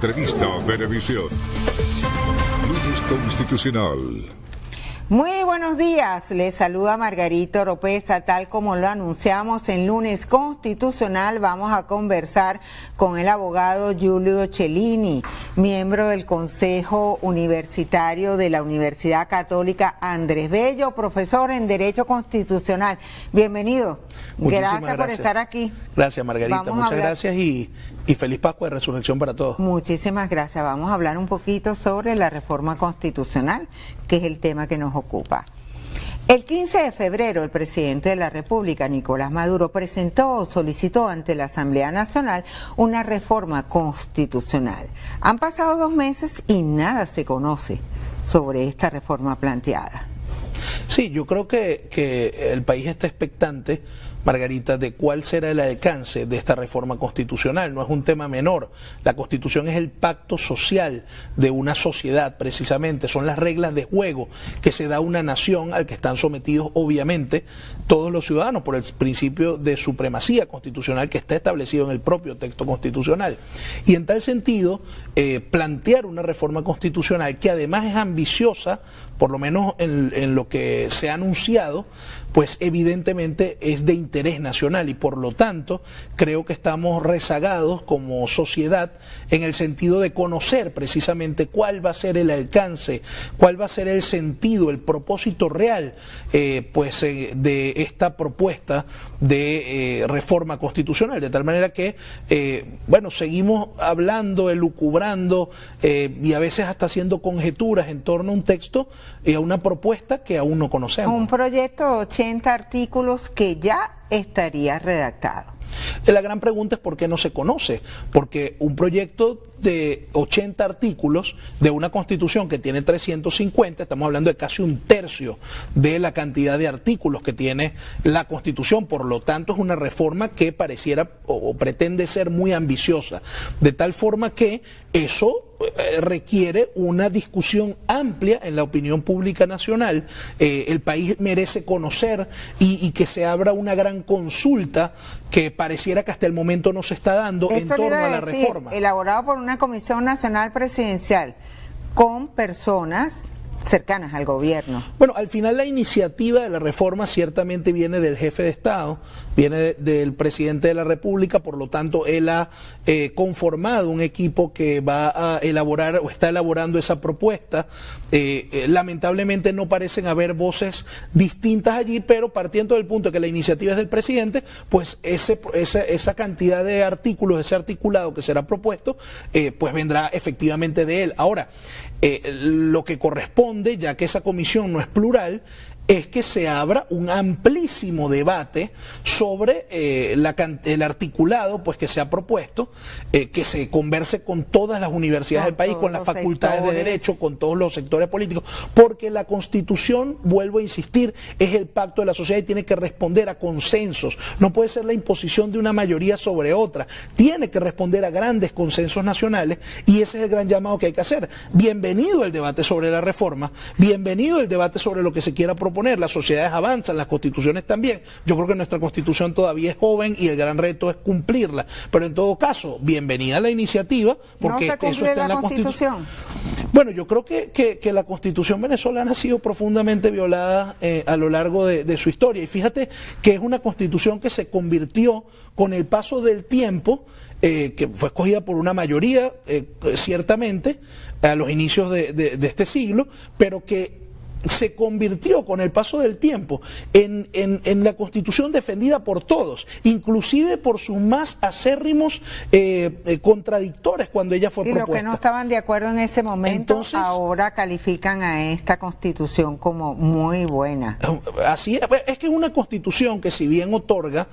Entrevista Venevisión. Lunes Constitucional. Muy buenos días, les saluda Margarita Oropesa. Tal como lo anunciamos en Lunes Constitucional, vamos a conversar con el abogado Giulio Cellini, miembro del Consejo Universitario de la Universidad Católica Andrés Bello, profesor en Derecho Constitucional. Bienvenido. Gracias por estar aquí. Gracias, Margarita. Muchas gracias y feliz Pascua de Resurrección para todos. Muchísimas gracias. Vamos a hablar un poquito sobre la reforma constitucional, que es el tema que nos ocupa. El 15 de febrero, el presidente de la República, Nicolás Maduro, solicitó ante la Asamblea Nacional una reforma constitucional. Han pasado 2 meses y nada se conoce sobre esta reforma planteada. Sí, yo creo que el país está expectante, Margarita, de cuál será el alcance de esta reforma constitucional. No es un tema menor. La Constitución es el pacto social de una sociedad, precisamente. Son las reglas de juego que se da a una nación al que están sometidos, obviamente, todos los ciudadanos por el principio de supremacía constitucional que está establecido en el propio texto constitucional. Y en tal sentido, plantear una reforma constitucional que además es ambiciosa, por lo menos en lo que se ha anunciado, pues evidentemente es de interés nacional y por lo tanto creo que estamos rezagados como sociedad en el sentido de conocer precisamente cuál va a ser el alcance, cuál va a ser el sentido, el propósito real de esta propuesta de reforma constitucional, de tal manera que seguimos hablando, elucubrando y a veces hasta haciendo conjeturas en torno a un texto y a una propuesta que aún no conocemos. Un proyecto de 80 artículos que ya estaría redactado. La gran pregunta es por qué no se conoce, porque un proyecto de 80 artículos de una constitución que tiene 350, estamos hablando de casi 1/3 de la cantidad de artículos que tiene la constitución, por lo tanto es una reforma que pareciera o pretende ser muy ambiciosa, de tal forma que eso requiere una discusión amplia en la opinión pública nacional. El país merece conocer y que se abra una gran consulta que pareciera que hasta el momento no se está dando en torno a la reforma. Elaborado por una comisión nacional presidencial con personas cercanas al gobierno. Bueno, al final la iniciativa de la reforma ciertamente viene del jefe de Estado, viene del presidente de la República, por lo tanto él ha conformado un equipo que va a elaborar o está elaborando esa propuesta. Lamentablemente no parecen haber voces distintas allí, pero partiendo del punto de que la iniciativa es del presidente, pues esa cantidad de artículos, ese articulado que será propuesto, pues vendrá efectivamente de él. Ahora, lo que corresponde, ya que esa comisión no es plural, es que se abra un amplísimo debate sobre el articulado pues que se ha propuesto, que se converse con todas las universidades del país, con las facultades de Derecho, con todos los sectores políticos, porque la Constitución, vuelvo a insistir, es el pacto de la sociedad y tiene que responder a consensos, no puede ser la imposición de una mayoría sobre otra, tiene que responder a grandes consensos nacionales y ese es el gran llamado que hay que hacer. Bienvenido el debate sobre la reforma, bienvenido el debate sobre lo que se quiera proponer. Las sociedades avanzan, las constituciones también. Yo creo que nuestra constitución todavía es joven y el gran reto es cumplirla. Pero en todo caso, bienvenida la iniciativa, porque ¿No se cumple eso está en la Constitución? Bueno, yo creo que la Constitución venezolana ha sido profundamente violada a lo largo de su historia. Y fíjate que es una Constitución que se convirtió con el paso del tiempo, que fue escogida por una mayoría, ciertamente, a los inicios de este siglo, pero que se convirtió con el paso del tiempo en la Constitución defendida por todos, inclusive por sus más acérrimos contradictores cuando ella fue propuesta. Y los que no estaban de acuerdo en ese momento, entonces, ahora califican a esta Constitución como muy buena. Así es que es una Constitución que, si bien otorga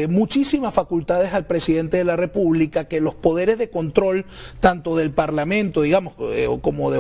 muchísimas facultades al presidente de la República, que los poderes de control tanto del Parlamento, digamos, como de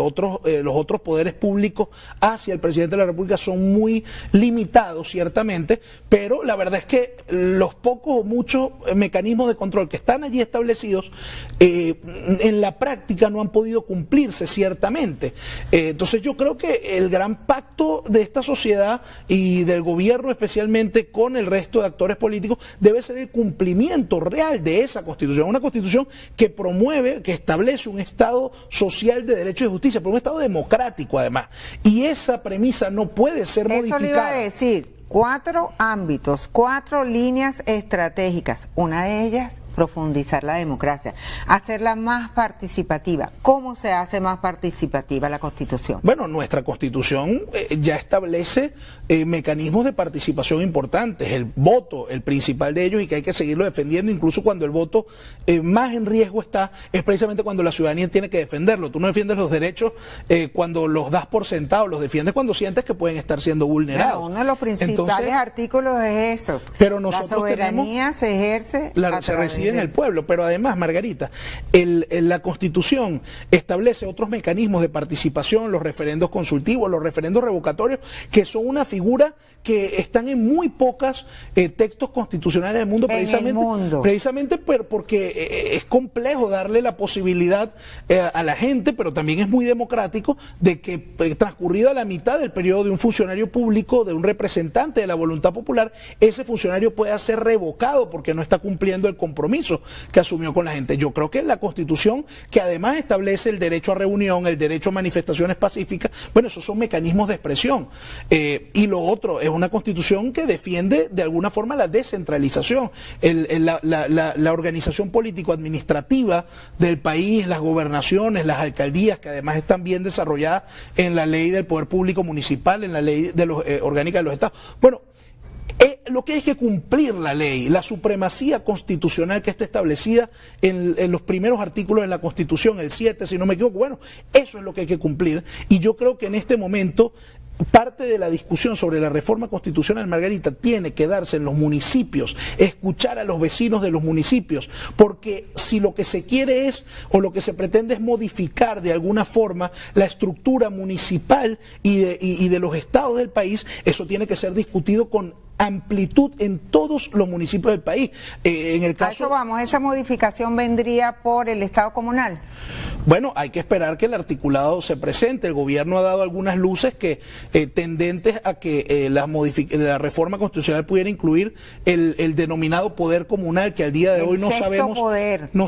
los otros poderes públicos, hace hacia el presidente de la República son muy limitados, ciertamente, pero la verdad es que los pocos o muchos mecanismos de control que están allí establecidos en la práctica no han podido cumplirse, ciertamente. Entonces yo creo que el gran pacto de esta sociedad y del gobierno especialmente con el resto de actores políticos debe ser el cumplimiento real de esa Constitución, una Constitución que promueve, que establece un Estado social de derecho y justicia, pero un Estado democrático además, y esa premisa no puede ser modificada. Eso le iba a decir, 4 ámbitos, 4 líneas estratégicas, una de ellas profundizar la democracia, hacerla más participativa. ¿Cómo se hace más participativa la Constitución? Bueno, nuestra Constitución ya establece mecanismos de participación importantes, el voto, el principal de ellos, y que hay que seguirlo defendiendo, incluso cuando el voto más en riesgo está, es precisamente cuando la ciudadanía tiene que defenderlo. Tú no defiendes los derechos cuando los das por sentado, los defiendes cuando sientes que pueden estar siendo vulnerados. Claro, uno de los principales artículos es eso. Pero nosotros la soberanía se ejerce se reside en el pueblo, pero además, Margarita, la Constitución establece otros mecanismos de participación, los referendos consultivos, los referendos revocatorios, que son una figura que están en muy pocos textos constitucionales del mundo, precisamente porque es complejo darle la posibilidad a la gente, pero también es muy democrático, de que transcurrida la mitad del periodo de un funcionario público, de un representante de la voluntad popular, ese funcionario pueda ser revocado porque no está cumpliendo el compromiso que asumió con la gente. Yo creo que la Constitución, que además establece el derecho a reunión, el derecho a manifestaciones pacíficas, bueno, esos son mecanismos de expresión. Y lo otro, es una Constitución que defiende de alguna forma la descentralización, la organización político-administrativa del país, las gobernaciones, las alcaldías, que además están bien desarrolladas en la ley del poder público municipal, en la ley de los orgánica de los estados. Bueno, lo que hay que cumplir la ley, la supremacía constitucional que está establecida en los primeros artículos de la Constitución, el 7, si no me equivoco, bueno, eso es lo que hay que cumplir, y yo creo que en este momento parte de la discusión sobre la reforma constitucional, Margarita, tiene que darse en los municipios, escuchar a los vecinos de los municipios, porque si lo que se quiere es, o lo que se pretende es modificar de alguna forma la estructura municipal y de los estados del país, eso tiene que ser discutido con amplitud en todos los municipios del país. En el caso, a eso vamos, esa modificación vendría por el Estado comunal. Bueno, hay que esperar que el articulado se presente. El gobierno ha dado algunas luces que tendentes a que la reforma constitucional pudiera incluir el denominado poder comunal, que al día de hoy no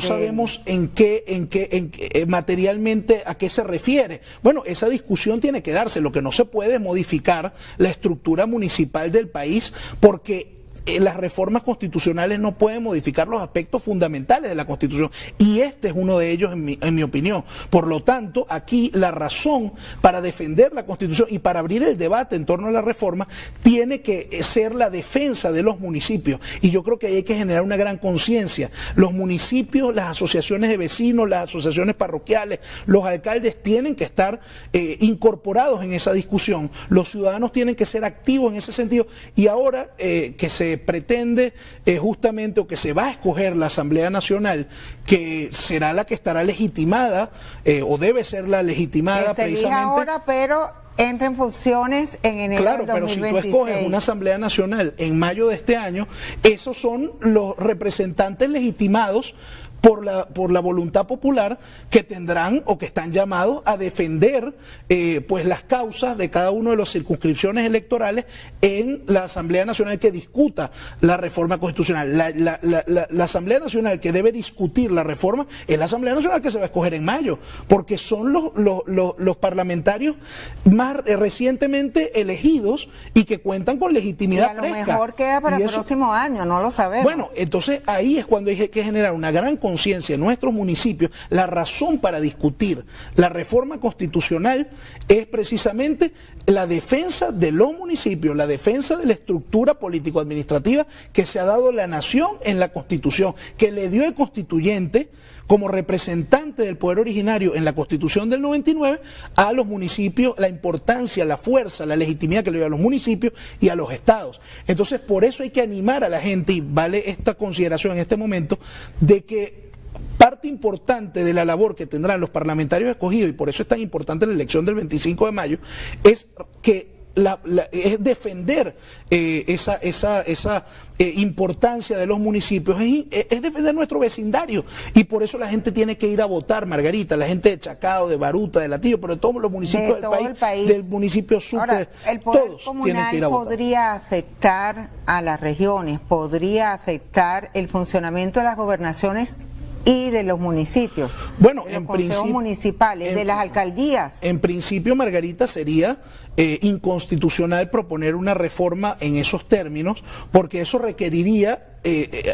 sabemos en qué materialmente a qué se refiere. Bueno, esa discusión tiene que darse. Lo que no se puede es modificar la estructura municipal del país, porque las reformas constitucionales no pueden modificar los aspectos fundamentales de la Constitución, y este es uno de ellos en mi opinión. Por lo tanto, aquí la razón para defender la Constitución y para abrir el debate en torno a la reforma tiene que ser la defensa de los municipios, y yo creo que hay que generar una gran conciencia. Los municipios, las asociaciones de vecinos, las asociaciones parroquiales, los alcaldes tienen que estar incorporados en esa discusión. Los ciudadanos tienen que ser activos en ese sentido, y ahora que se pretende justamente, o que se va a escoger la Asamblea Nacional, que será la que estará legitimada, o debe ser la legitimada que precisamente. Se elija ahora, pero entra en funciones en enero Claro, del 2026. pero si tú escoges una Asamblea Nacional en mayo de este año, esos son los representantes legitimados por la voluntad popular, que tendrán o que están llamados a defender pues las causas de cada una de las circunscripciones electorales en la Asamblea Nacional que discuta la reforma constitucional. La Asamblea Nacional que debe discutir la reforma es la Asamblea Nacional que se va a escoger en mayo, porque son los parlamentarios más recientemente elegidos y que cuentan con legitimidad fresca. Y a lo mejor queda para el próximo año, no lo sabemos. Bueno, entonces ahí es cuando hay que generar una gran conciencia en nuestros municipios. La razón para discutir la reforma constitucional es precisamente la defensa de los municipios, la defensa de la estructura político-administrativa que se ha dado la nación en la Constitución, que le dio el constituyente como representante del poder originario en la Constitución del 99 a los municipios, la importancia, la fuerza, la legitimidad que le dio a los municipios y a los estados. Entonces, por eso hay que animar a la gente, y vale esta consideración en este momento, de que parte importante de la labor que tendrán los parlamentarios escogidos, y por eso es tan importante la elección del 25 de mayo, es que es defender esa importancia de los municipios, es defender nuestro vecindario, y por eso la gente tiene que ir a votar, Margarita, la gente de Chacao, de Baruta, de Latillo, pero de todos los municipios del país, del municipio Sucre. Ahora, el poder todos comunal tienen que ir a votar. podría afectar a las regiones, podría afectar el funcionamiento de las gobernaciones y de los municipios, bueno, de los consejos municipales, de las alcaldías. En principio, Margarita, sería inconstitucional proponer una reforma en esos términos, porque eso requeriría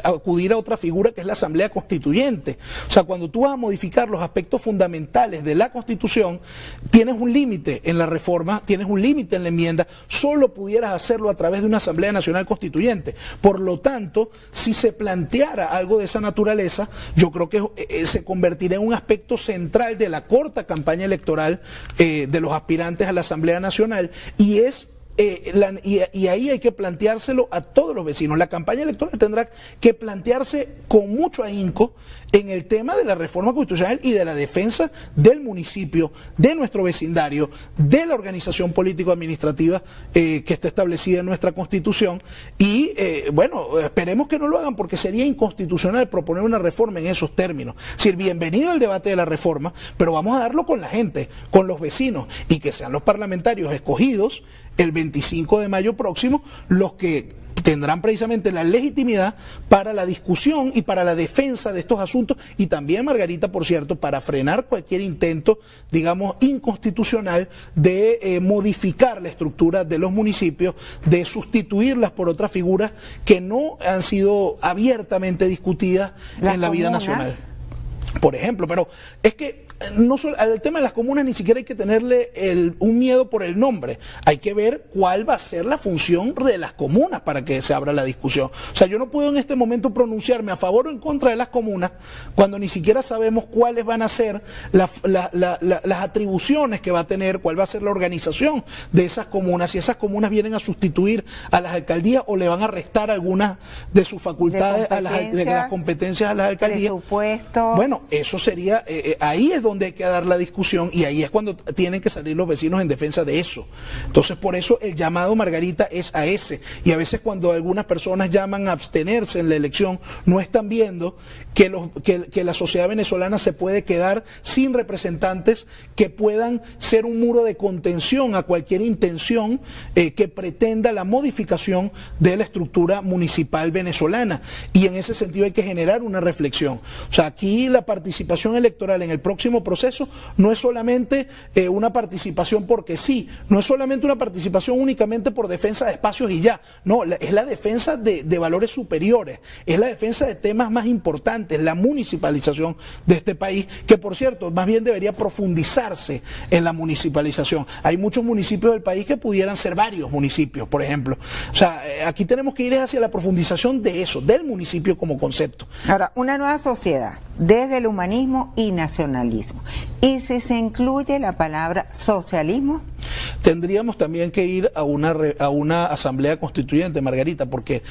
acudir a otra figura que es la Asamblea Constituyente. O sea, cuando tú vas a modificar los aspectos fundamentales de la Constitución, tienes un límite en la reforma, tienes un límite en la enmienda, solo pudieras hacerlo a través de una Asamblea Nacional Constituyente. Por lo tanto, si se planteara algo de esa naturaleza, yo creo que se convertiría en un aspecto central de la corta campaña electoral de los aspirantes a la Asamblea Nacional, y es y ahí hay que planteárselo a todos los vecinos. La campaña electoral tendrá que plantearse con mucho ahínco en el tema de la reforma constitucional y de la defensa del municipio, de nuestro vecindario, de la organización político-administrativa que está establecida en nuestra Constitución. Y bueno, esperemos que no lo hagan, porque sería inconstitucional proponer una reforma en esos términos. Es decir, bienvenido el debate de la reforma, pero vamos a darlo con la gente, con los vecinos, y que sean los parlamentarios escogidos el 25 de mayo próximo los que tendrán precisamente la legitimidad para la discusión y para la defensa de estos asuntos, y también, Margarita, por cierto, para frenar cualquier intento, digamos, inconstitucional de modificar la estructura de los municipios, de sustituirlas por otras figuras que no han sido abiertamente discutidas en la vida nacional. Por ejemplo, pero es que no solo, al tema de las comunas ni siquiera hay que tenerle un miedo por el nombre, hay que ver cuál va a ser la función de las comunas para que se abra la discusión. O sea, yo no puedo en este momento pronunciarme a favor o en contra de las comunas cuando ni siquiera sabemos cuáles van a ser las atribuciones que va a tener, cuál va a ser la organización de esas comunas, si esas comunas vienen a sustituir a las alcaldías o le van a restar algunas de sus facultades, de las competencias a las alcaldías. Presupuestos. Bueno, eso sería, ahí es donde hay que dar la discusión, y ahí es cuando tienen que salir los vecinos en defensa de eso. Entonces, por eso el llamado, Margarita, es a ese. Y a veces cuando algunas personas llaman a abstenerse en la elección, no están viendo que la sociedad venezolana se puede quedar sin representantes que puedan ser un muro de contención a cualquier intención que pretenda la modificación de la estructura municipal venezolana. Y en ese sentido hay que generar una reflexión. O sea, aquí la participación electoral en el próximo proceso no es solamente una participación porque sí, no es solamente una participación únicamente por defensa de espacios y ya, no, es la defensa de valores superiores, es la defensa de temas más importantes, la municipalización de este país, que por cierto, más bien debería profundizarse en la municipalización. Hay muchos municipios del país que pudieran ser varios municipios, por ejemplo. O sea, aquí tenemos que ir hacia la profundización de eso, del municipio como concepto. Ahora, una nueva sociedad, desde el humanismo y nacionalismo. ¿Y si se incluye la palabra socialismo? Tendríamos también que ir a una asamblea constituyente, Margarita, porque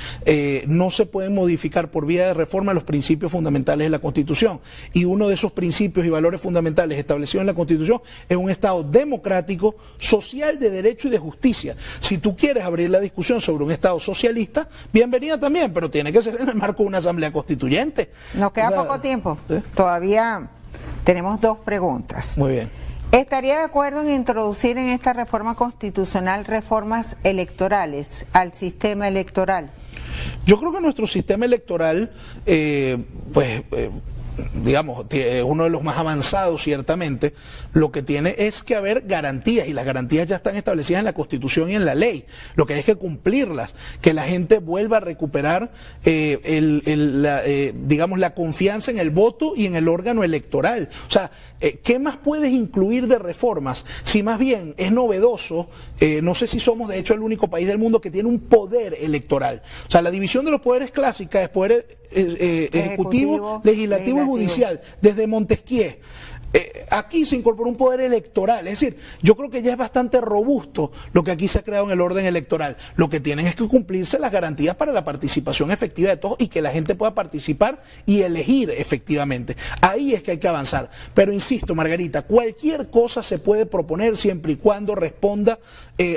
no se pueden modificar por vía de reforma los principios fundamentales de la Constitución. Y uno de esos principios y valores fundamentales establecidos en la Constitución es un Estado democrático, social, de derecho y de justicia. Si tú quieres abrir la discusión sobre un Estado socialista, bienvenida también, pero tiene que ser en el marco de una asamblea constituyente. Nos queda poco tiempo. ¿Sí? Todavía tenemos dos preguntas. Muy bien. ¿Estaría de acuerdo en introducir en esta reforma constitucional reformas electorales al sistema electoral? Yo creo que nuestro sistema electoral, digamos, uno de los más avanzados ciertamente, lo que tiene es que haber garantías, y las garantías ya están establecidas en la Constitución y en la ley. Lo que hay es que cumplirlas, que la gente vuelva a recuperar digamos, la confianza en el voto y en el órgano electoral. O sea, ¿qué más puedes incluir de reformas? Si más bien es novedoso, no sé si somos de hecho el único país del mundo que tiene un poder electoral. O sea, la división de los poderes clásica es poder ejecutivo, legislativo y judicial, desde Montesquieu. Aquí se incorporó un poder electoral, es decir, yo creo que ya es bastante robusto lo que aquí se ha creado en el orden electoral. Lo que tienen es que cumplirse las garantías para la participación efectiva de todos y que la gente pueda participar y elegir efectivamente. Ahí es que hay que avanzar. Pero insisto, Margarita, cualquier cosa se puede proponer siempre y cuando responda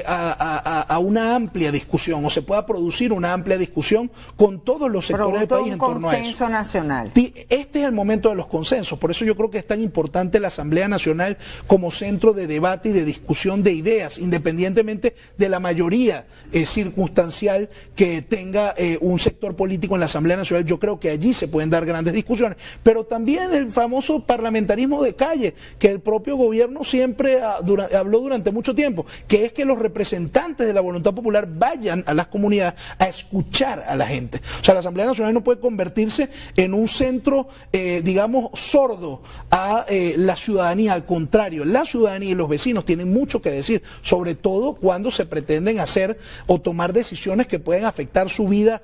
a una amplia discusión, o se pueda producir una amplia discusión con todos los sectores del país en torno a eso. Consenso nacional. Este es el momento de los consensos, por eso yo creo que es tan importante la Asamblea Nacional como centro de debate y de discusión de ideas, independientemente de la mayoría circunstancial que tenga un sector político en la Asamblea Nacional. Yo creo que allí se pueden dar grandes discusiones, pero también el famoso parlamentarismo de calle, que el propio gobierno siempre habló durante mucho tiempo, que es que los representantes de la voluntad popular vayan a las comunidades a escuchar a la gente. O sea, la Asamblea Nacional no puede convertirse en un centro, digamos, sordo a la ciudadanía. Al contrario, la ciudadanía y los vecinos tienen mucho que decir, sobre todo cuando se pretenden hacer o tomar decisiones que pueden afectar su vida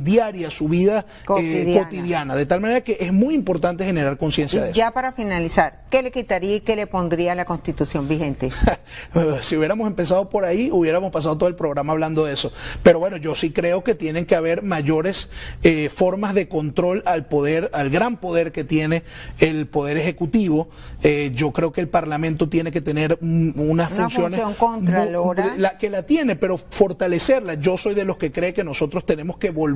diaria, su vida cotidiana. De tal manera que es muy importante generar conciencia de eso. Ya para finalizar, ¿qué le quitaría y qué le pondría a la Constitución vigente? Si hubiéramos empezado por ahí, hubiéramos pasado todo el programa hablando de eso. Pero bueno, yo sí creo que tienen que haber mayores formas de control al poder, al gran poder que tiene el Poder Ejecutivo. Yo creo que el Parlamento tiene que tener unas funciones función contralora. Que la tiene, pero fortalecerla. Yo soy de los que cree que nosotros tenemos que volver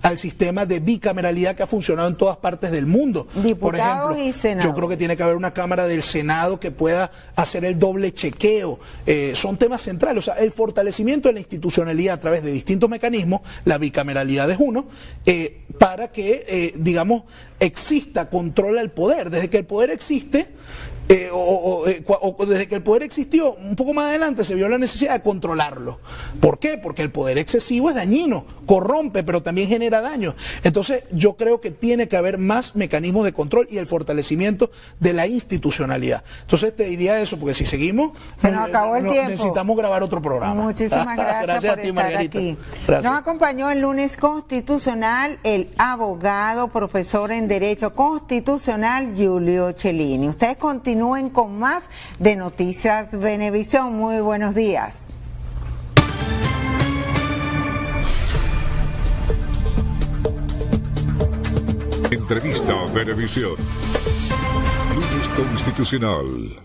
al sistema de bicameralidad que ha funcionado en todas partes del mundo. Por ejemplo, y Senado. yo creo que tiene que haber una Cámara del Senado que pueda hacer el doble chequeo. Son temas centrales. O sea, el fortalecimiento de la institucionalidad a través de distintos mecanismos, la bicameralidad es uno, para que, digamos, exista control al poder. Desde que el poder existe, desde que el poder existió, un poco más adelante se vio la necesidad de controlarlo. ¿Por qué? Porque el poder excesivo es dañino, corrompe, pero también genera daño. Entonces yo creo que tiene que haber más mecanismos de control y el fortalecimiento de la institucionalidad. Entonces te diría eso, porque si seguimos, se nos acabó el tiempo. Necesitamos grabar otro programa. Muchísimas gracias por a ti, estar Margarita. aquí. Gracias. Nos acompañó el lunes constitucional el abogado, profesor en Derecho Constitucional, Giulio Cellini. Ustedes continúen con más de Noticias Venevisión. Muy buenos días. Entrevista Venevisión. Lunes Constitucional.